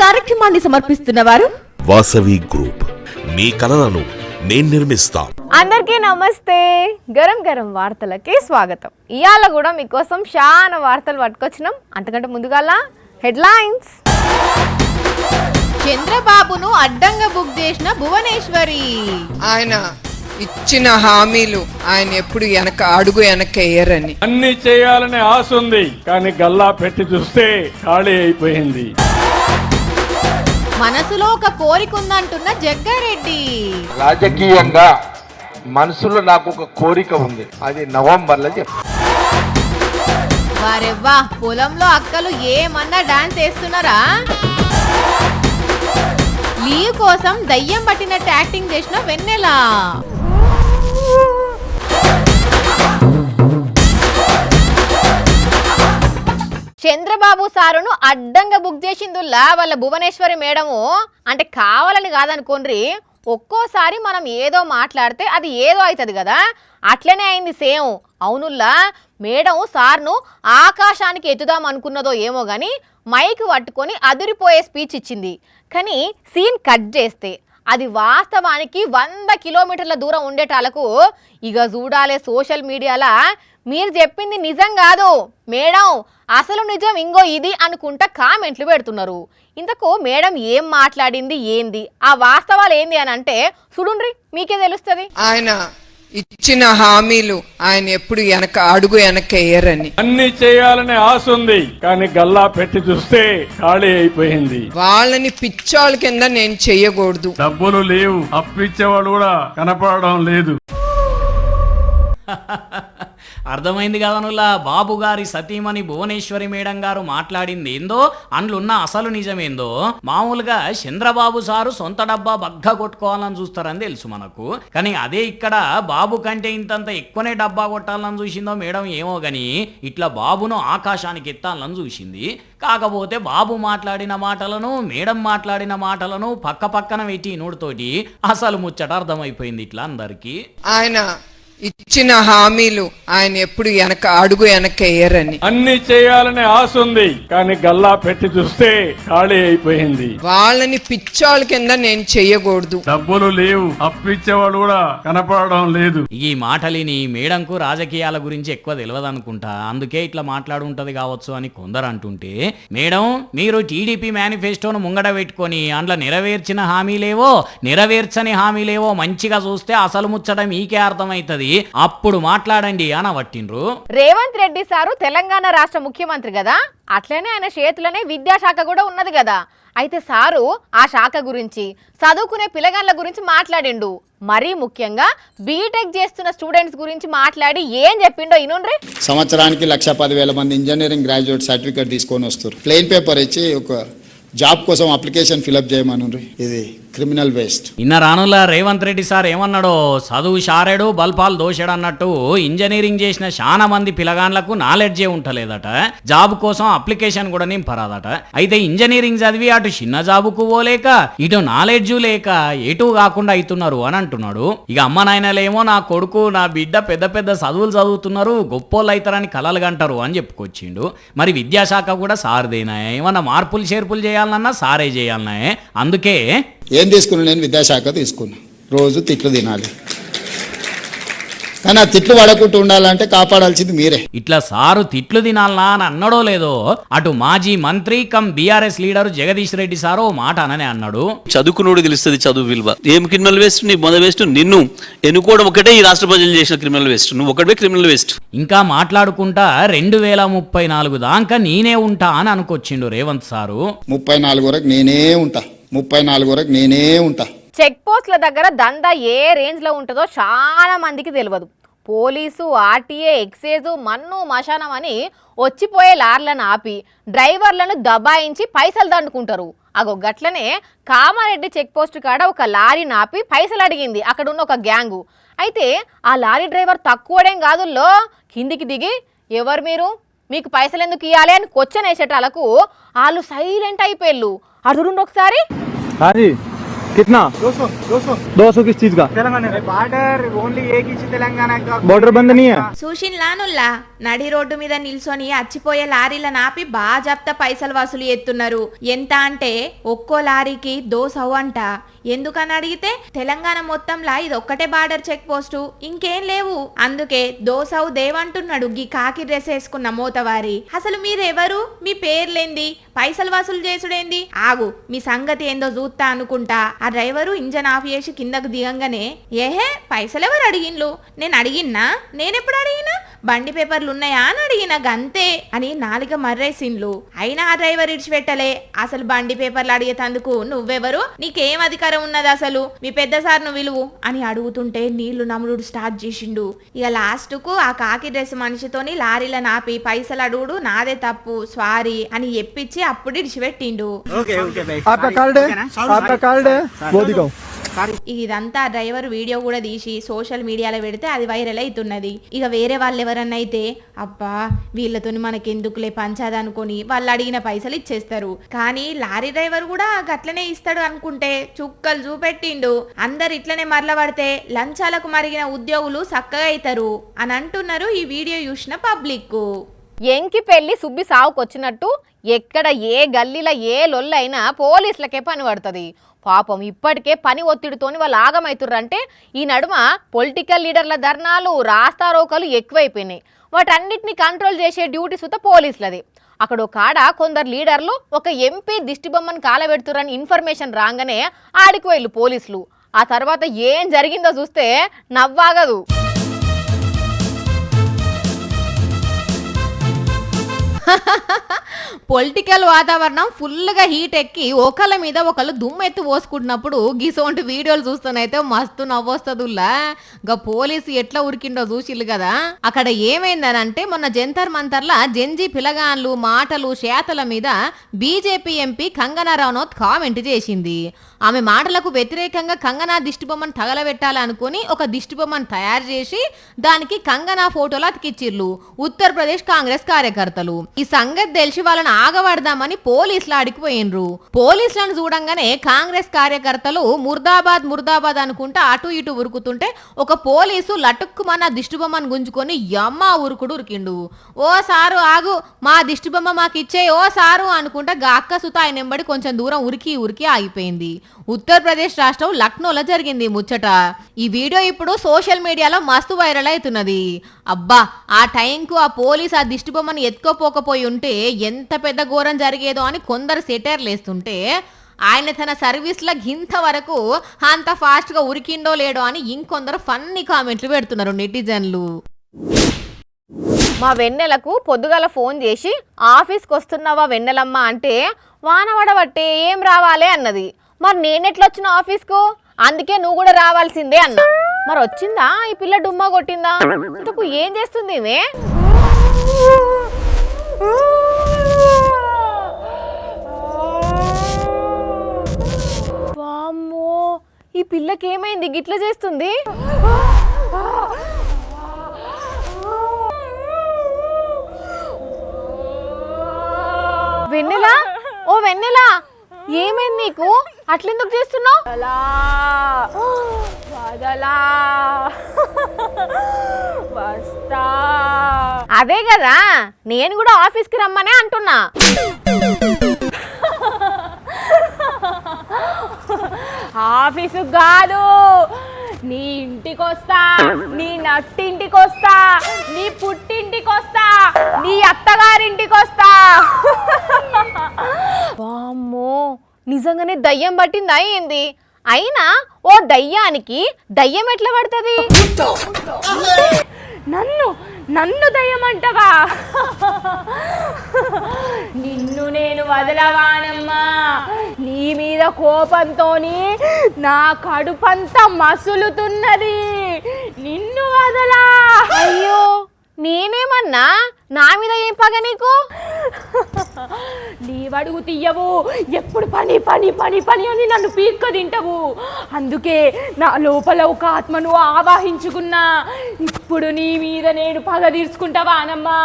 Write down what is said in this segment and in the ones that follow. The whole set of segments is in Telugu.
కార్యక్రమాన్ని సమర్పిస్తున్న వారు వాసవి గ్రూప్. మీ కలలను నేను నిర్మిస్తా. అందరికీ నమస్తే. గరం గరం వార్తలకి స్వాగతం. ఇవాళ కూడా మీకోసం చాలా వార్తలు పట్టుకొచ్చినాం. అంతకంటే ముందుగాల హెడ్లైన్స్. చంద్రబాబును అడ్డంగా బుక్ చేసిన భువనేశ్వరి. ఆయన ఇచ్చిన హామీలు ఆయన ఎప్పుడు అడుగు వెనక్కేయరని. అన్ని చేయాలనే ఆశ ఉంది, కానీ గల్లా పెట్టి చూస్తే ఖాళీ అయిపోయింది. మనసులో ఒక కోరిక ఉందంటున్న జగ్గారెడ్డి. రాజకీయంగా మనసులో నాకు ఒక కోరిక ఉంది, అది నవంబర్లో చెప్తా. వారెవ్వా, పొలంలో అక్కలు ఏమన్నా డాన్స్ వేస్తున్నారా? లీవ్ కోసం దయ్యం పట్టినట్టు యాక్టింగ్ చేసిన వెన్నెల. చంద్రబాబు సారును అడ్డంగా బుక్ చేసిందుల్లా వాళ్ళ భువనేశ్వరి మేడము. అంటే కావాలని కాదనుకోండి, ఒక్కోసారి మనం ఏదో మాట్లాడితే అది ఏదో అవుతుంది కదా, అట్లనే అయింది సేమ్. అవునుల్లా మేడం సార్ను ఆకాశానికి ఎత్తుదాం అనుకున్నదో ఏమో కానీ మైక్ పట్టుకొని అదిరిపోయే స్పీచ్ ఇచ్చింది. కానీ సీన్ కట్ చేస్తే అది వాస్తవానికి 100 కిలోమీటర్ల దూరం ఉండేటాలకు ఇక చూడాలే సోషల్ మీడియాలో మీరు చెప్పింది నిజం కాదు మేడం, అసలు నిజం ఇంగో ఇది అనుకుంటా కామెంట్లు పెడుతున్నారు. ఇంతకు మేడం ఏం మాట్లాడింది ఏంది, ఆ వాస్తవాలు ఏంది అని అంటే చూడుండ్రి, మీకే తెలుస్తుంది. ఆయన ఇచ్చిన హామీలు ఆయన ఎప్పుడు అడుగు వెనక్కేయరని. అన్ని చేయాలనే ఆశ ఉంది, కానీ గల్లా పెట్టి చూస్తే ఖాళీ అయిపోయింది. వాళ్ళని పిచ్చోళ్ళ కింద నేను చెయ్యకూడదు. డబ్బులు లేవు, అప్పిచ్చేవాడు కూడా కనపడడం లేదు. అర్థమైంది కదనులా, బాబు గారి సతీమణి భువనేశ్వరి మేడం గారు మాట్లాడింది ఏందో, అందులున్న అసలు నిజమేందో. మామూలుగా చంద్రబాబు సారు సొంత డబ్బా బగ్గా కొట్టుకోవాలని చూస్తారని తెలుసు మనకు, కానీ అదే ఇక్కడ బాబు కంటే ఇంతంత ఎక్కువనే డబ్బా కొట్టాలని చూసిందో మేడం ఏమో గాని ఇట్లా బాబును ఆకాశానికి ఎత్తాలని చూసింది. కాకపోతే బాబు మాట్లాడిన మాటలను మేడం మాట్లాడిన మాటలను పక్క పక్కన పెట్టి నోటితోటి అసలు ముచ్చట అర్థమైపోయింది ఇట్లా అందరికి. ఆయన ఇచ్చిన హామీలు ఆయన ఎప్పుడు అడుగు వెనక్కేయరని. అన్ని చేయాలనే ఆశ ఉంది, కానీ గల్లా పెట్టి చూస్తే ఖాళీ అయిపోయింది. వాళ్ళని పిచ్చోళ్ళ కింద నేను చెయ్యకూడదు. డబ్బులు లేవు, అప్పిచ్చేవాడు కూడా కనపడడం లేదు. ఈ మాటలిని మేడంకు రాజకీయాల గురించి ఎక్కువ తెలియదు అనుకుంటా, అందుకే ఇట్లా మాట్లాడుంటది కావచ్చు అని కొందరు అంటుంటే, మేడం మీరు టీడీపీ మేనిఫెస్టోను ముంగడ పెట్టుకొని అందులో నెరవేర్చిన హామీలేవో నెరవేర్చని హామీలేవో మంచిగా చూస్తే అసలు ముచ్చట మీకే అర్థమవుతుంది, అప్పుడు మాట్లాడండి అని పట్టిండ్రు. రేవంత్ రెడ్డి సారు తెలంగాణ రాష్ట్ర ముఖ్యమంత్రి కదా, అట్లనే ఆయన చేతులనే విద్యాశాఖ కూడా ఉన్నది కదా. అయితే సారు ఆ శాఖ గురించి, చదువుకునే పిల్లగాళ్ళ గురించి మాట్లాడిండు. మరీ ముఖ్యంగా బీటెక్ చేస్తున్న స్టూడెంట్స్ గురించి మాట్లాడి ఏం చెప్పిండో ఇనుండ్రి. సంవత్సరానికి 1,10,000 మంది ఇంజనీరింగ్ గ్రాడ్యుయేట్ సర్టిఫికేట్ తీసుకొని వస్తారు. ప్లెయిన్ పేపర్ ఇచ్చి ఒక జాబ్ కోసం అప్లికేషన్ ఫిలప్ చేయమని. ఇది క్రిమినల్ వేస్ట్. ఇన్న రానుల రేవంత్ రెడ్డి సార్ ఏమన్నాడో, చదువు షారేడు బల్పాలు దోషాడు అన్నట్టు ఇంజనీరింగ్ చేసిన చాలా మంది పిల్లగాన్లకు నాలెడ్జే ఉంటలేదట, జాబ్ కోసం అప్లికేషన్ కూడా నింపరాదట. అయితే ఇంజనీరింగ్ చదివి అటు చిన్న జాబుకు పోలేక ఇటు నాలెడ్జ్ లేక ఎటు కాకుండా అవుతున్నారు అని అంటున్నాడు. ఇక అమ్మ నాయనలేమో నా కొడుకు నా బిడ్డ పెద్ద పెద్ద చదువులు చదువుతున్నారు, గొప్పోళ్ళు అవుతారని కలలు కంటారు అని చెప్పుకొచ్చిండు. మరి విద్యాశాఖ కూడా సార్దేనా, ఏమన్నా మార్పులు చేర్పులు చేయాలన్నా సారే చేయాలన్నా. అందుకే ఏం తీసుకున్నా, నేను విద్యాశాఖ తీసుకున్నా. రోజు తిట్లు తినాలి, కానీ ఆ తిట్లు పడకుండా ఉండాలంటే కాపాడాల్సింది మీరే. ఇట్లా సారు తిట్లు తినాలనా అని అన్నాడో లేదో, అటు మాజీ మంత్రి come BRS leader Jagadish Reddy sir మాట అననే అన్నాడు. చదువుకున్నోడు తెలుస్తుంది చదువు విలువ. ఏం క్రిమినల్ వేస్ట్, నీ మొదటి వేస్ట్ నిన్ను ఎన్నుకోవడం ఒకటే ఈ రాష్ట్ర ప్రజలు చేసిన క్రిమినల్ వేస్ట్, నువ్వు ఒకటే క్రిమినల్ వేస్ట్. ఇంకా మాట్లాడుకుంటా 2034 దాకా నేనే ఉంటా అని అనుకొచ్చిండు రేవంత్ సారు. 34 వరకు నేనే ఉంటా, 34 వరకు నేనే ఉంటా. చెక్ పోస్ట్ల దగ్గర దందా ఏ రేంజ్ లో ఉంటుందో చాలా మందికి తెలియదు. పోలీసు, ఆర్టీఏ, ఎక్సైజ్, మన్ను మశానం అని వచ్చిపోయే లార్లను ఆపి డ్రైవర్లను దబాయించి పైసలు దండుకుంటారు. అగో గట్లనే కామారెడ్డి చెక్ పోస్ట్ కాడ ఒక లారీని ఆపి పైసలు అడిగింది అక్కడ ఉన్న ఒక గ్యాంగు. అయితే ఆ లారీ డ్రైవర్ తక్కువడేం కాదుల్లో, కిందికి దిగి ఎవరు మీరు, మీకు పైసలు ఎందుకు ఇవ్వాలి అని క్వశ్చన్ వేసేటాలకు వాళ్ళు సైలెంట్ అయిపోయారు. అడుగుండి ఒకసారి. कितना 200 किस चीज का बॉर्डर ओनली एक ही तेलंगाना का बॉर्डर बंद नहीं है చూసిన్లానుల్లా నడి రోడ్డు మీద నిల్చొని అచ్చిపోయే లారీల నాపి బాజాప్తా పైసలు వసూలు చేస్తున్నారు. ఎంత అంటే ఒక్కో లారీకి 200 అంట. ఎందుకని అడిగితే తెలంగాణ మొత్తంలా ఇది ఒక్కటే బార్డర్ చెక్ పోస్టు, ఇంకేం లేవు, అందుకే 200 దేవంటున్నాడు గీ కాకి డ్రెస్ వేసుకున్న మోతవారి. అసలు మీరెవరు, మీ పేర్లేంది, పైసలు వసూలు చేసుడేంది? ఆగు, మీ సంగతి ఏందో చూస్తా అనుకుంటా ఆ డ్రైవరు ఇంజన్ ఆఫ్ చేసి కిందకు దిగంగానే, ఏహే పైసలు ఎవరు అడిగిన్లు, నేను అడిగిన్నా, నేనెప్పుడు అడిగినా, బండి పేపర్లు ఉన్నాయా అని అడిగిన గంతే అని నాలుగ మర్రేసిండ్లు. అయినా ఆ డ్రైవర్ ఇడిచిపెట్టలే. అసలు బండి పేపర్లు అడిగేతందుకు నువ్వెవరు, నీకేం అధికారం ఉన్నది, అసలు మీ పెద్ద సార్ను విలువు అని అడుగుతుంటే నీళ్లు నములుడు స్టార్ట్ చేసిండు. ఇక లాస్ట్ కు ఆ కాకి డ్రెస్ మనిషితోని లారీల నాపి పైసలు అడుగుడు నాదే తప్పు, సారీ అని ఎప్పించి అప్పుడు ఇడిచిపెట్టిండు. ఇదంతా డ్రైవర్ వీడియో కూడా తీసి సోషల్ మీడియాలో పెడితే అది వైరల్ అవుతున్నది. ఇక వేరే వాళ్ళు ఎవరన్నా అయితే అబ్బా వీళ్ళతోని మనకెందుకులే పంచాది అనుకుని వాళ్ళు అడిగిన పైసలు ఇచ్చేస్తారు. కానీ లారీ డ్రైవర్ కూడా గట్లనే ఇస్తాడు అనుకుంటే చుక్కలు చూపెట్టిండు. అందరు ఇట్లనే మరల పడితే లంచాలకు మరిగిన ఉద్యోగులు చక్కగా అవుతారు అని అంటున్నారు ఈ వీడియో చూసిన పబ్లిక్. ఎంకి పెళ్లి సుబ్బి సావుకొచ్చినట్టు ఎక్కడ ఏ గల్లీల ఏ లొల్లైనా పోలీసులకే పని పడుతుంది. పాపం ఇప్పటికే పని ఒత్తిడితోని వాళ్ళు ఆగమవుతుర్రంటే ఈ నడుమ పొలిటికల్ లీడర్ల ధర్నాలు రాస్తారోకలు ఎక్కువైపోయినాయి. వాటన్నిటిని కంట్రోల్ చేసే డ్యూటీ సుత పోలీసులది. అక్కడ కాడ కొందరు లీడర్లు ఒక ఎంపీ దిష్టిబొమ్మను కాలబెడుతురని ఇన్ఫర్మేషన్ రాగానే ఆడికి వెళ్ళు పోలీసులు. ఆ తర్వాత ఏం జరిగిందో చూస్తే నవ్వాగదు. పొలిటికల్ వాతావరణం ఫుల్గా హీట్ ఎక్కి ఒకళ్ళ మీద ఒకళ్ళు దుమ్మెత్తి పోసుకుంటున్నప్పుడు గిసోంటి వీడియోలు చూస్తేనైతే మస్తు నవ్వొస్తుందిలా. గా పోలీసు ఎట్లా ఉరికిండో చూసిల్లు కదా. అక్కడ ఏమైందనంటే మొన్న జంతర్ మంతర్ల జంజీ పిలగాన్లు మాటలు చేతల మీద BJP MP Kangana Ranaut comment చేసింది. ఆమె మాటలకు వ్యతిరేకంగా కంగనా దిష్టిబొమ్మను తగలబెట్టాలనుకుని ఒక దిష్టిబొమ్మను తయారు చేసి దానికి కంగనా ఫోటోలు అతికిచ్చిర్లు ఉత్తరప్రదేశ్ కాంగ్రెస్ కార్యకర్తలు. ఈ సంగతి తెలిసి వాళ్ళని ఆగబడదామని పోలీసులు అడిగిపోయినరు. పోలీసులను చూడంగానే కాంగ్రెస్ కార్యకర్తలు ముర్దాబాద్ ముర్దాబాద్ అనుకుంటా అటు ఇటు ఉరుకుతుంటే ఒక పోలీసు లటుక్కుమన్న దిష్టిబొమ్మను గుంజుకొని యమ్మ ఉరుకుడు ఉరికిండు. ఓ సారు ఆగు, మా దిష్టిబొమ్మ మాకు ఇచ్చే ఓ సారు అనుకుంటా గాక్క సుత ఆయన ఎంబడి కొంచెం దూరం ఉరికి ఉరికి ఆగిపోయింది. ఉత్తరప్రదేశ్ రాష్ట్రం లక్నోలో జరిగింది ముచ్చట. ఈ వీడియో ఇప్పుడు సోషల్ మీడియాలో మస్తు వైరల్ అవుతున్నది. అబ్బా ఆ టైంకు ఆ పోలీస్ ఆ దిష్టిబొమ్మను ఎత్తుకోపోకపోయి ఉంటే ఎంత పెద్ద ఘోరం జరిగేదో అని కొందరు సెటైర్లు వేస్తుంటే ఆయన తన సర్వీస్లో గింత వరకు అంత ఫాస్ట్గా ఉరికిండో లేడో అని ఇంకొందరు ఫన్నీ కామెంట్లు పెడుతున్నారు నెటిజన్లు. మా వెన్నెలకు పొద్దుగాల ఫోన్ చేసి ఆఫీస్కి వస్తున్నావా వెన్నెలమ్మ అంటే వానవడబట్టే ఏం రావాలే అన్నది. మరి నేనెట్లా వచ్చిన ఆఫీస్కు, అందుకే నువ్వు కూడా రావాల్సిందే అన్నా. మరి వచ్చిందా ఈ పిల్ల డుమ్మా కొట్టిందా? ఇంతకు ఏం చేస్తుంది ఈమె? వామ్మో ఈ పిల్లకి ఏమైంది గిట్ల చేస్తుంది? వెన్నెలా, ఓ వెన్నెలా ఏమైంది నీకు, అట్లెందుకు చేస్తున్నావు? అదే కదా నేను కూడా ఆఫీస్కి రమ్మనే అంటున్నా. ఆఫీసు కాదు, నీ ఇంటికి వస్తా, నీ నట్టింటికి వస్తా, నీ పుట్టింటికి వస్తా, నీ అత్తగారింటికి వస్తా. వామ్మో నిజంగానే దయ్యం పట్టింది అయింది. అయినా ఓ దయ్యానికి దయ్యం ఎట్లా పడుతుంది? నన్ను దయ్యం అంటవా? నిన్ను నేను వదలవానమ్మా. నీ మీద కోపంతోని నా కడుపంతా మసులుతున్నది, నిన్ను వదలా. అయ్యో నేనేమన్నా, నా మీద ఏం పగ నీకు? లీవ్ అడుగు తీయవు, ఎప్పుడు పని పని పని పని అని నన్ను పీక్క తింటావు. అందుకే నా లోపల ఒక ఆత్మను ఆవాహించుకున్నా. ఇప్పుడు నీ మీద నేను పగ తీర్చుకుంటావా అనమ్మా?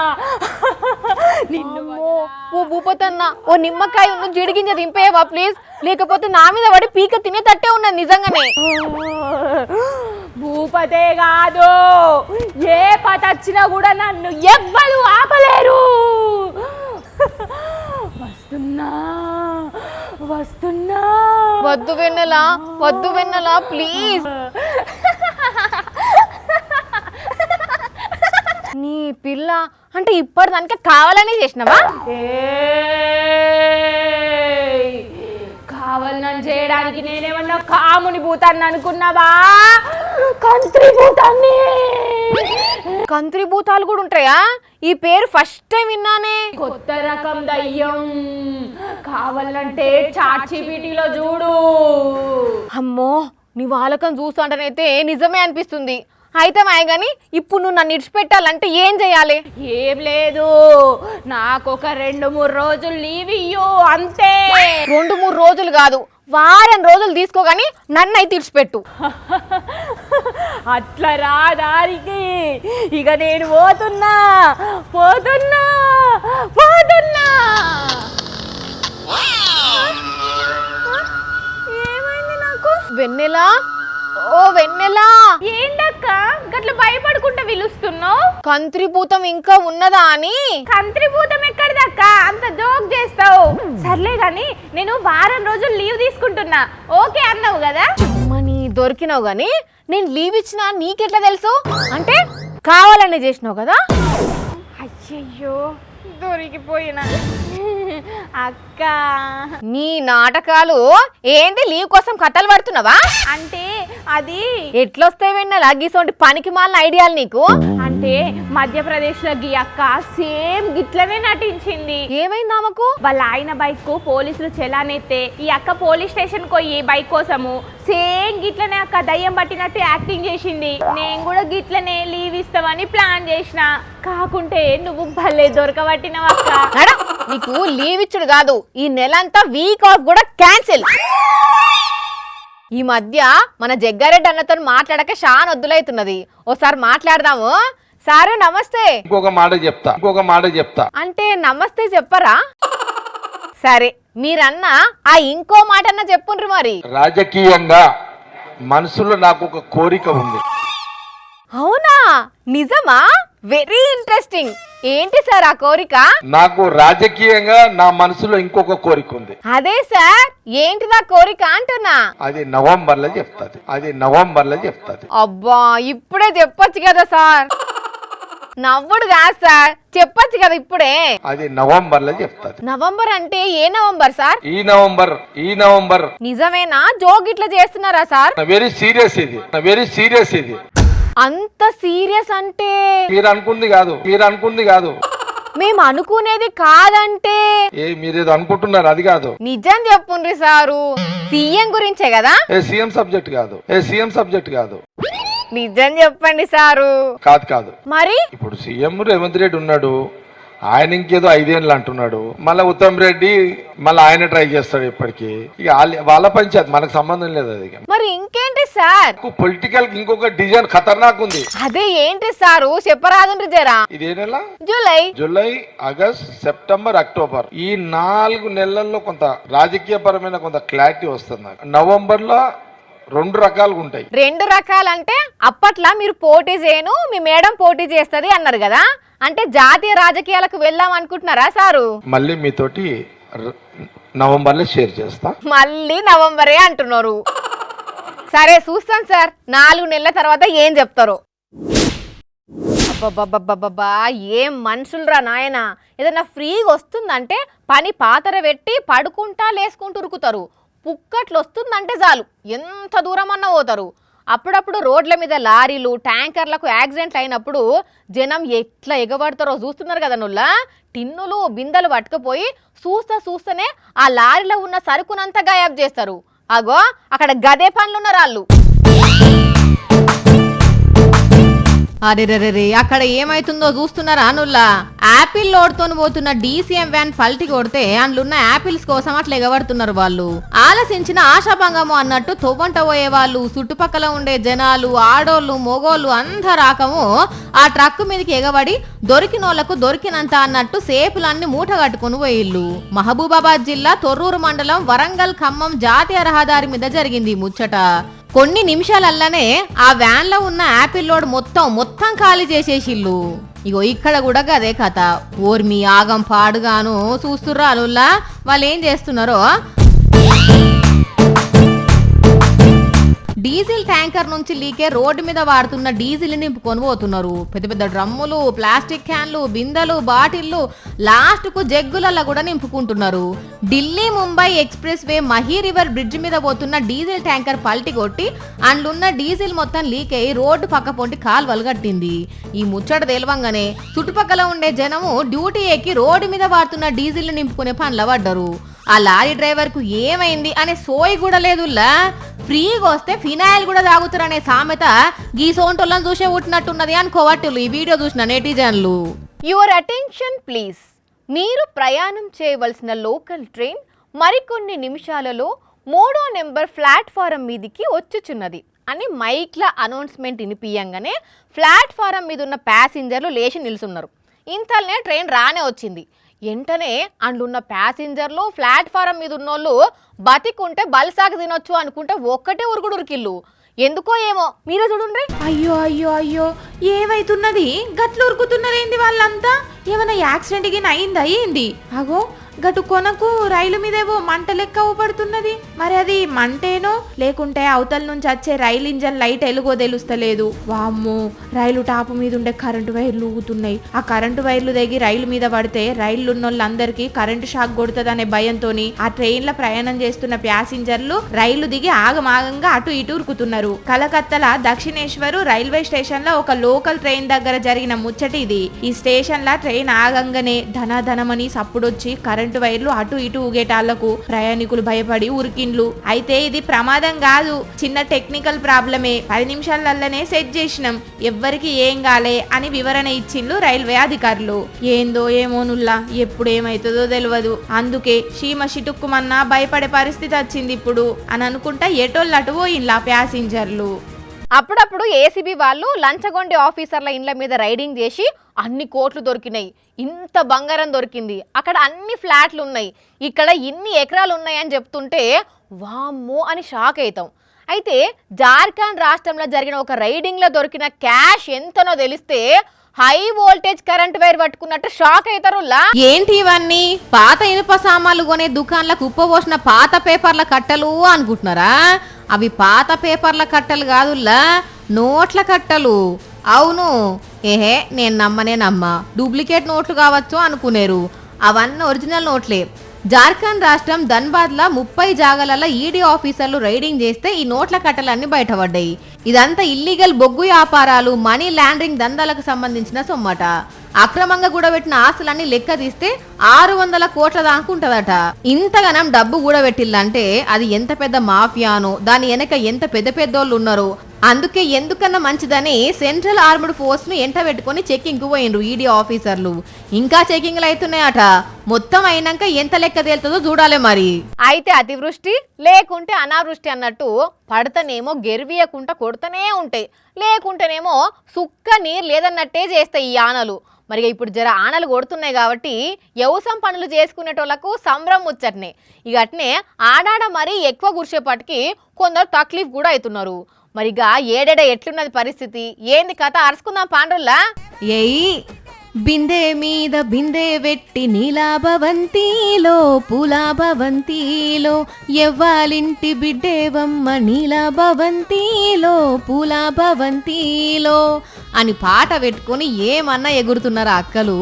నిన్ను ఓ భూపతన్న, ఓ నిమ్మకాయ ఉన్న జిడిగింజ దింపేవా ప్లీజ్, లేకపోతే నా మీద పడి పీక తినేటట్టే ఉన్నది నిజంగానే. భూపతే కాదు, ఏ పత వచ్చినా కూడా నన్ను ఎవ్వరు ఆపలేరు. వస్తున్నా వస్తున్నా. వద్దు వెన్నెలా ప్లీజ్. నీ పిల్ల అంటే ఇప్పటిదానికే కావాలని చేసినవా? కావాలని చేయడానికి నేనేమన్నా కాముని భూతాన్ని అనుకున్నావా? కంత్రి భూతాలు కూడా ఉంటాయా? ఈ పేరు ఫస్ట్ టైం విన్నానే. కొత్త రకం దయ్యం. కావాలంటే చాట్‌జీపీటీలో చూడు. అమ్మో, నీ వాళ్ళకం చూస్తుంటేనైతే నిజమే అనిపిస్తుంది. అయితే మాయ గాని ఇప్పుడు నువ్వు నన్ను ఇడిచిపెట్టాలంటే ఏం చేయాలి? ఏం లేదు, నాకు ఒక 2-3 రోజులు లీవ్ ఇయ్యు అంతే. 2-3 రోజులు కాదు, వారం రోజులు తీసుకోగాని నన్ను అయితే ఇడిచిపెట్టు. అట్లా రా దారికి. ఇక నేను పోతున్నా. ఏమైంది నాకు? వెన్నెలా, ఓ వెన్నెలా. ఏంటక్క గట్ల భయపడుకుంటా పిలుస్తున్నావు? కంత్రిభూతం ఇంకా ఉన్నదా అని. కంత్రిభూతం ఎక్కడిదక్క? అంత జోక్ చేస్తావు. సర్లే గాని నేను వారం రోజులు లీవ్ తీసుకుంటున్నా, ఓకే అన్నావు కదా? అమ్మని దొరికినావు గాని నేను లీవ్ ఇచ్చినా నీకెట్లా తెలుసు? అంటే కావాలనే చేసినావు కదా? అయ్యయ్యో, దొరికిపోయినా. అక్క, నీ నాటకాలు ఏంది? లీవ్ కోసం కథలు పడుతున్నావా? అంటే అది ఎట్లొస్తాయి వెన్నెలా గీసోంటి పనికి మాలిన ఐడియాలు నీకు? అంటే మధ్యప్రదేశ్ లో గీ అక్క సేమ్ గిట్లనే నటించింది. ఏమైంది ఆమెకు? వాళ్ళ ఆయన బైక్ కు పోలీసులు చెలానెత్తే ఈ అక్క పోలీస్ స్టేషన్ పోయి బైక్ కోసము సేమ్ గిట్లనే అక్క దయ్యం పట్టినట్టు యాక్టింగ్ చేసింది. నేను కూడా గిట్లనే లీవ్ ఇస్తామని ప్లాన్ చేసిన. కాకుంటే నువ్వు భలే దొరకబట్టినవు అక్క. నీకు లీవ్ ఇచ్చుడు కాదు, ఈ నెలంతా వీక్ ఆఫ్ కూడా క్యాన్సిల్. ఈ మధ్య మన జగ్గారెడ్డి అన్నతో మాట్లాడక చాలా వద్దులైతున్నది. ఓసారి మాట్లాడదాము. సారు నమస్తే. ఇంకొక మాట చెప్తా. అంటే నమస్తే చెప్పరా? సరే, మీరన్నా ఆ ఇంకో మాట అన్న చెప్పుండ్రు మరి. రాజకీయంగా మనసులో నాకు ఒక కోరిక ఉంది. అవునా? నిజమా? Very interesting. ఏంటి సార్ ఆ కోరిక? నాకు రాజకీయంగా నా మనసులో ఇంకొక కోరిక ఉంది. అదే సార్, ఏంటిదా కోరిక అంటున్నా? అది నవంబర్లో చెప్తాది. అబ్బా, ఇప్పుడే చెప్పొచ్చు కదా సార్. నవ్వుడు కాదు సార్, చెప్పొచ్చు కదా ఇప్పుడే. అది నవంబర్లో చెప్తాది. నవంబర్ అంటే ఏ నవంబర్ సార్? ఈ నవంబర్. నిజమేనా? జోక్ ఇట్లా చేస్తున్నారా సార్? వెరీ సీరియస్ ఇది. అంత సీరియస్ అంటే? మీరు అనుకుంది కాదు. మేము అనుకునేది కాదంటే? మీరేదో అనుకుంటున్నారు, అది కాదు. నిజం చెప్పుండ్రి సారు. సీఎం గురించే కదా? సీఎం సబ్జెక్ట్ కాదు. నిజం చెప్పండి సారు. కాదు. మరి ఇప్పుడు సీఎం రేవంత్ రెడ్డి ఉన్నాడు, ఆయన ఇంకేదో 5 ఏళ్ళు అంటున్నాడు. మళ్ళీ ఉత్తమ్ రెడ్డి మళ్ళీ ఆయన ట్రై చేస్తాడు. ఇప్పటికీ ఇక వాళ్ళ పంచాయతీ, మనకు సంబంధం లేదు అది. మరి ఇంకేంటి సార్? పొలిటికల్ ఇంకొక డిజైన్ ఖతర్నాక్ ఉంది. అదే ఏంటి సారు చెప్పరాదు జరా. ఇదే నెల జూలై, ఆగస్ట్, సెప్టెంబర్, అక్టోబర్, ఈ 4 నెలల్లో కొంత రాజకీయ పరమైన కొంత క్లారిటీ వస్తుంది. నవంబర్ లో 2 రకాలుగా ఉంటాయి. 2 రకాలంటే అప్పట్లో మీరు పోటీ చేయను, మీ మేడం పోటీ చేస్తుంది అన్నారు కదా. అంటే జాతీయ రాజకీయాలకు వెళ్దాం అనుకుంటున్నారా సారు? మళ్ళీ మీతోటి నవంబర్ లో షేర్ చేస్తా. మళ్ళీ నవంబరే అంటున్నారు. సరే చూస్తాను సార్, 4 నెలల తర్వాత ఏం చెప్తారు. అబ్బబ్బబ్బబ్బబ్బా, ఏం మనుషులరా నాయన. ఏదైనా ఫ్రీగా వస్తుందంటే పని పాతర పెట్టి పడుకుంటా లేసుకుంటూ ఉరుకుతారు. పుక్కట్లు వస్తుందంటే చాలు ఎంత దూరం అన్నా పోతారు. అప్పుడప్పుడు రోడ్ల మీద లారీలు, ట్యాంకర్లకు యాక్సిడెంట్లు అయినప్పుడు జనం ఎట్లా ఎగబడతారో చూస్తున్నారు కదా. నుల్లా టిన్నులు, బిందెలు పట్టుకుపోయి చూస్తూనే ఆ లారీలో ఉన్న సరుకునంతా గాయబ్ చేస్తారు. అగో అక్కడ గదే పనులున్నారు వాళ్ళు. అరెరెరే అక్కడ ఏమైతుందో చూస్తున్నారా అనుల్లా యాపిల్ లోడ్తో పోతున్న డీసీఎం వ్యాన్ పల్టి కొడితే అందులో యాపిల్స్ కోసం అట్లా ఎగబడుతున్నారు వాళ్ళు. ఆలసించిన ఆశాభంగము అన్నట్టు తొవ్వంట పోయే వాళ్ళు, చుట్టుపక్కల ఉండే జనాలు, ఆడోళ్ళు, మొగోళ్ళు అందరు రాకము ఆ ట్రక్ మీదకి ఎగబడి దొరికినోళ్లకు దొరికినంత అన్నట్టు సేపులన్నీ మూట కట్టుకుని పోయిల్లు. మహబూబాబాద్ జిల్లా తొర్రూరు మండలం వరంగల్ ఖమ్మం జాతీయ రహదారి మీద జరిగింది ముచ్చట. కొన్ని నిమిషాలల్లనే ఆ వ్యాన్ లో ఉన్న యాపిల్ లోడ్ మొత్తం ఖాళీ చేసేసిల్లు. ఇగో ఇక్కడ కూడా గదే కథ. ఓర్మి ఆగం పాడుగాను చూస్తుర్రా అనుల్లా వాళ్ళు ఏం చేస్తున్నారో. డీజిల్ ట్యాంకర్ నుంచి లీకే రోడ్డు మీద వాడుతున్న డీజిల్ నింపుకొని పోతున్నారు. పెద్ద పెద్ద డ్రమ్ములు, ప్లాస్టిక్ క్యాన్లు, బిందెలు, బాటిళ్లు, లాస్ట్ కు జగ్గులల్లో కూడా నింపుకుంటున్నారు. ఢిల్లీ ముంబై ఎక్స్ప్రెస్ వే మహీ రివర్ బ్రిడ్జ్ మీద పోతున్న డీజిల్ ట్యాంకర్ పల్టి కొట్టి అందులో డీజిల్ మొత్తం లీక్ అయి రోడ్డు పక్క పొంటి కాల్వలు కట్టింది. ఈ ముచ్చట తెలవంగానే చుట్టుపక్కల ఉండే జనము డ్యూటీ ఎక్కి రోడ్డు మీద వాడుతున్న డీజిల్ నింపుకునే పనుల పడ్డారు. ఆ లారీ డ్రైవర్ కు ఏమైంది అనే సోయి కూడా లేదుల్లా. ఫ్రీగా వస్తే ఫినాయిల్ కూడా తాగుతారనే సామెత గీ సోంటోళ్ళని చూసే ఉట్టినట్టున్నది అనుకోవట్టులు ఈ వీడియో చూసిన నెటిజన్లు. Your attention please. మీరు ప్రయాణం చేయవలసిన లోకల్ ట్రైన్ మరికొన్ని నిమిషాలలో 3వ నెంబర్ ప్లాట్ఫారం మీదికి వచ్చుచున్నది అని మైక్ల అనౌన్స్మెంట్ వినిపియంగానే ప్లాట్ఫారం మీద ఉన్న ప్యాసింజర్లు లేచి నిల్చున్నారు. ఇంతలోనే ట్రైన్ రానే వచ్చింది. వెంటనే అందున్న ప్యాసింజర్లు ప్లాట్ఫారం మీద ఉన్నోళ్ళు బతికుంటే బల్సాకు తినొచ్చు అనుకుంటే ఒక్కటే ఉరుకుడు ఉరికిల్లు. ఎందుకో ఏమో మీరే చూడండి. అయ్యో అయ్యో అయ్యో ఏమైతున్నది? గట్లు ఉరుకుతున్నారేంది వాళ్ళంతా? ఏమైనా యాక్సిడెంట్ గిన అయిందా ఏంది? అగో గటు కొనకు రైలు మీదేవో మంట లెక్క పడుతున్నది. మరి అది మంటేనో లేకుంటే అవతల నుంచి వచ్చే రైలు ఇంజన్ లైట్ ఎలుగో తెలుస్తలేదు. వామ్మో, రైలు టాపు మీద ఉండే కరెంటు వైర్లు ఊగుతున్నాయి. ఆ కరెంటు వైర్లు దిగి రైలు మీద పడితే రైలు ఉన్నోళ్ళందరికీ కరెంటు షాక్ కొడుతుందనే భయంతోని ఆ ట్రైన్ లో ప్రయాణం చేస్తున్న ప్యాసింజర్లు రైలు దిగి ఆగమాగంగా అటు ఇటు ఉరుకుతున్నారు. కలకత్తాల దక్షిణేశ్వరు రైల్వే స్టేషన్ లో ఒక లోకల్ ట్రైన్ దగ్గర జరిగిన ముచ్చటి ఇది. ఈ స్టేషన్ లా ట్రైన్ ఆగంగానే ధనాధనమని సప్పుడొచ్చి కరెంటు వైర్లు అటు ఇటు ఊగేటాళ్లకు ప్రయాణికులు భయపడి ఉరికిండ్లు. అయితే ఇది ప్రమాదం కాదు, చిన్న టెక్నికల్ ప్రాబ్లమే. 10 నిమిషాలల్లనే సెట్ చేసినాం, ఎవ్వరికి ఏం కాలే అని వివరణ ఇచ్చిండ్లు రైల్వే అధికారులు. ఏందో ఏమోనుల్లా, ఎప్పుడేమైతుందో తెలియదు. అందుకే సీమ చిటుక్కుమన్నా భయపడే పరిస్థితి వచ్చింది ఇప్పుడు అని అనుకుంటా ఎటోళ్ళు అటు పోయిన్లా ప్యాసింజర్లు. అప్పుడప్పుడు ఏసీబీ వాళ్ళు లంచగొండి ఆఫీసర్ల ఇండ్ల మీద రైడింగ్ చేసి అన్ని కోట్లు దొరికినాయి, ఇంత బంగారం దొరికింది, అక్కడ అన్ని ఫ్లాట్లు ఉన్నాయి, ఇక్కడ ఇన్ని ఎకరాలు ఉన్నాయని చెప్తుంటే వామ్మో అని షాక్ అవుతాం. అయితే జార్ఖండ్ రాష్ట్రంలో జరిగిన ఒక రైడింగ్లో దొరికిన క్యాష్ ఎంతనో తెలిస్తే హై వోల్టేజ్ కరెంట్ వైర్ పట్టుకున్నట్టు షాక్ అవుతారులా. ఏంటి ఇవన్నీ? పాత ఇనుప సామాన్లు కొనే దుకాణాలకు ఉప్పబోసిన పాత పేపర్ల కట్టలు అనుకుంటున్నారా? అవి పాత పేపర్ల కట్టలు కాదుల్లా, నోట్ల కట్టలు. అవును, ఏహే నేను నమ్మ డూప్లికేట్ నోట్లు కావచ్చు అనుకునేరు. అవన్నీ ఒరిజినల్ నోట్లే. జార్ఖండ్ రాష్ట్రం ధన్బాద్లో 30 జాగాలలో ఈడీ ఆఫీసర్లు రైడింగ్ చేస్తే ఈ నోట్ల కట్టలన్నీ బయటపడ్డాయి. ఇదంతా ఇల్లీగల్ బొగ్గు వ్యాపారాలు, మనీ లాండరింగ్ దందాలకు సంబంధించిన సొమ్మట. అక్రమంగా కూడబెట్టిన ఆస్తులన్నీ లెక్క తీస్తే 600 కోట్ల దాకా ఉంటదట. ఇంతగానం డబ్బు కూడబెట్టిల్లంటే అది ఎంత పెద్ద మాఫియానో, దాని వెనక ఎంత పెద్ద పెద్దోళ్ళు ఉన్నారో. అందుకే ఎందుకన్నా మంచిదని సెంట్రల్ ఆర్మ్డ్ ఫోర్స్ ను ఎంట పెట్టుకుని చెకింగ్ కు పోయిండ్రు ఈడీ ఆఫీసర్లు. ఇంకా చెకింగ్లు అవుతున్నాయట. మొత్తం అయినాక ఎంత లెక్క తేలుతుందో చూడాలి మరి. అయితే అతివృష్టి లేకుంటే అనావృష్టి అన్నట్టు పడతనేమో గెరివియకుండా కొడుతూనే ఉంటాయి, లేకుంటేనేమో సుక్క నీరు లేదన్నట్టే చేస్తాయి ఈ ఆనలు. మరి ఇప్పుడు జర ఆనలు కొడుతున్నాయి కాబట్టి వ్యవసాయం పనులు చేసుకునేటోళ్లకు సంబరం ముచ్చట్నే. ఇక అట్నే ఆడాడ మరీ ఎక్కువ కురిసేపటికి కొందరు తక్లీఫ్ కూడా అవుతున్నారు. మరిగా ఏడేడ ఎట్లున్నది పరిస్థితి, ఏంది కథ అరుచుకుందాం పాండ్రుల్లా. ఏయ్ బిందె మీద బిందె వెట్టి నీలాభవంతిలో పూలాభవంతిలో ఎవ్వాలింటి బిడ్డేవమ్మ నీలాభవంతిలో పూలాభవంతిలో అని పాట పెట్టుకుని ఏమన్నా ఎగురుతున్నారు అక్కలు.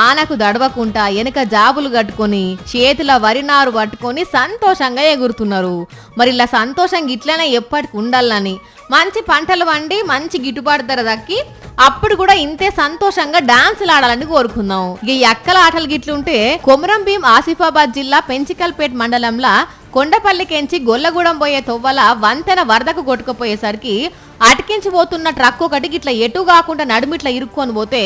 ఆనకు దడవకుండా వెనక జాబులు కట్టుకొని చేతుల వరినారు పట్టుకొని సంతోషంగా ఎగురుతున్నారు. మరి ఇలా సంతోషంగా ఇట్లనే ఎప్పటికి ఉండాలని, మంచి పంటలు వండి మంచి గిట్టుబాటు ధర దక్కి అప్పుడు కూడా ఇంతే సంతోషంగా డాన్సులు ఆడాలని కోరుకుందాం. ఇక ఈ అక్కల ఆటలు గిట్లుంటే కొమరం భీం ఆసిఫాబాద్ జిల్లా పెంచికల్పేట్ మండలంలో కొండపల్లికెంచి గొల్లగూడెం పోయే తొవ్వల వంతెన వరదకు కొట్టుకుపోయేసరికి అటికించిపోతున్న ట్రక్ ఒకటి ఇట్లా ఎటు కాకుండా నడుమిట్లా ఇరుక్కొని పోతే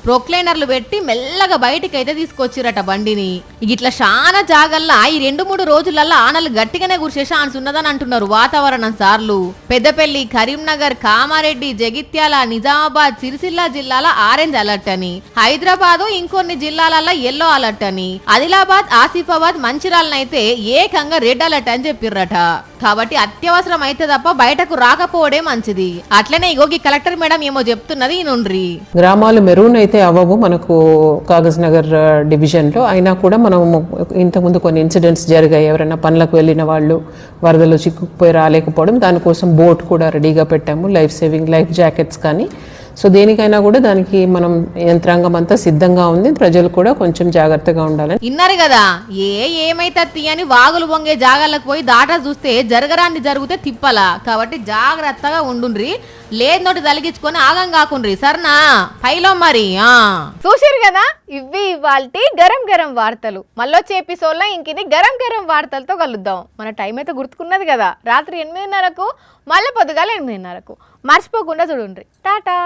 ప్రొక్లైనర్లు పెట్టి మెల్లగా బయటికైతే తీసుకొచ్చిరట బండిని. ఇట్లా చాలా జాగల్లా ఈ 2-3 రోజులల్లా ఆనలు గట్టిగానే కురిసే ఛాన్స్ ఉన్నదని అంటున్నారు వాతావరణం సార్లు. పెద్దపల్లి, కరీంనగర్, కామారెడ్డి, జగిత్యాల, నిజామాబాద్, సిరిసిల్ల జిల్లాల ఆరెంజ్ అలర్ట్ అని, హైదరాబాద్ ఇంకొన్ని జిల్లాలలో ఎల్లో అలర్ట్ అని, ఆదిలాబాద్, ఆసిఫాబాద్, మంచిర్యాలనైతే ఏకంగా రెడ్ అలర్ట్ అని చెప్పిర్రట. కాబట్టి అత్యవసరం అయితే తప్ప బయటకు రాకపోవడే మంచిది. అట్లనే ఇగోగి కలెక్టర్ మేడం ఏమో చెప్తున్నది నుండ్రి. గ్రామాలు మెరూన్ అయితే అవ్వవు మనకు కాగజ్ నగర్ డివిజన్లో, అయినా కూడా మనం ఇంతకుముందు కొన్ని ఇన్సిడెంట్స్ జరిగాయి. ఎవరైనా పనులకు వెళ్ళిన వాళ్ళు వరదలు చిక్కుపోయి రాలేకపోవడం, దానికోసం బోట్ కూడా రెడీగా పెట్టాము, లైఫ్ సేవింగ్ లైఫ్ జాకెట్స్ కానీ. సో దేనికైనా కూడా దానికి మనం యంత్రాంగం అంతా సిద్ధంగా ఉంది. ప్రజలు కూడా కొంచెం జాగ్రత్తగా ఉండాలని. ఇన్నారు కదా, ఏమైతే తీయని వాగులు వంగే జాగాలకు పోయి దాటా చూస్తే జరగరాన్ని జరిగితే తిప్పలా. కాబట్టి జాగ్రత్తగా ఉండుండ్రి, లేదు నోటి తలిగించుకొని ఆగం కాకుండ్రి సరేనా. పైలో మరి చూసిరు కదా, ఇవి ఇవాల్టి గరం గరం వార్తలు. మళ్ళొచ్చే ఎపిసోడ్లో ఇంకిని గరం గరం వార్తలతో కలుద్దాం. మన టైం అయితే గుర్తుకున్నది కదా, రాత్రి 8:30కు, మళ్ళీ పొద్దుగాల 8:30కు. మర్చిపోకుండా చూడండి. టాటా.